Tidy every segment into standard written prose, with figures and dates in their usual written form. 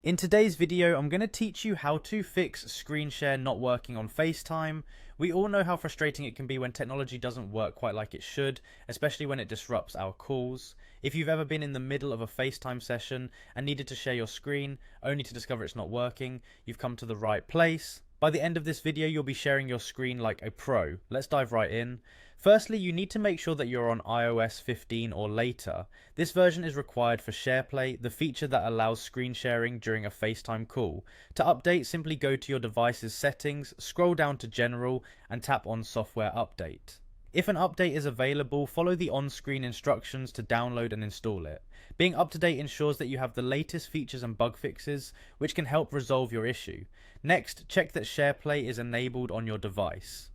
In today's video, I'm going to teach you how to fix screen share not working on Facetime. We all know how frustrating it can be when technology doesn't work quite like it should, especially when it disrupts our calls. If you've ever been in the middle of a Facetime session and needed to share your screen, only to discover it's not working, you've come to the right place. By the end of this video, you'll be sharing your screen like a pro. Let's dive right in. Firstly, you need to make sure that you're on iOS 15 or later. This version is required for SharePlay, the feature that allows screen sharing during a FaceTime call. To update, simply go to your device's settings, scroll down to General, and tap on Software Update. If an update is available, follow the on-screen instructions to download and install it. Being up to date ensures that you have the latest features and bug fixes, which can help resolve your issue. Next, check that SharePlay is enabled on your device.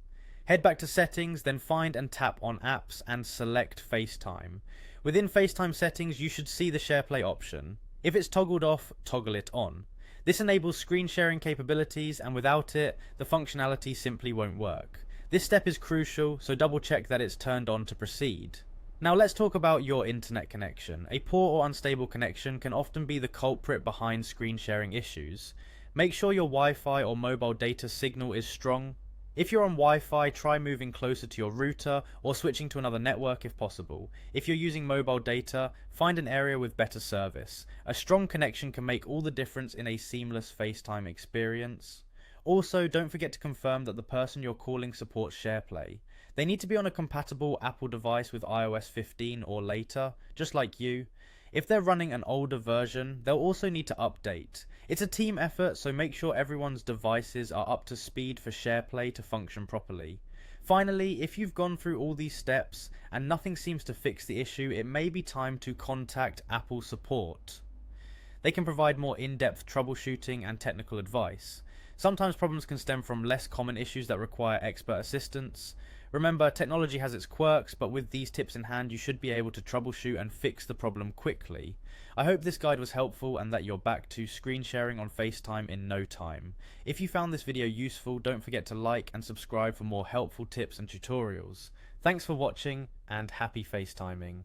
Head back to Settings, then find and tap on Apps and select FaceTime. Within FaceTime settings, you should see the SharePlay option. If it's toggled off, toggle it on. This enables screen sharing capabilities, and without it, the functionality simply won't work. This step is crucial, so double check that it's turned on to proceed. Now let's talk about your internet connection. A poor or unstable connection can often be the culprit behind screen sharing issues. Make sure your Wi-Fi or mobile data signal is strong. If you're on Wi-Fi, try moving closer to your router or switching to another network if possible. If you're using mobile data, find an area with better service. A strong connection can make all the difference in a seamless FaceTime experience. Also, don't forget to confirm that the person you're calling supports SharePlay. They need to be on a compatible Apple device with iOS 15 or later, just like you. If they're running an older version, they'll also need to update. It's a team effort, so make sure everyone's devices are up to speed for SharePlay to function properly. Finally, if you've gone through all these steps and nothing seems to fix the issue, it may be time to contact Apple support. They can provide more in-depth troubleshooting and technical advice. Sometimes problems can stem from less common issues that require expert assistance. Remember, technology has its quirks, but with these tips in hand, you should be able to troubleshoot and fix the problem quickly. I hope this guide was helpful and that you're back to screen sharing on FaceTime in no time. If you found this video useful, don't forget to like and subscribe for more helpful tips and tutorials. Thanks for watching, and happy FaceTiming.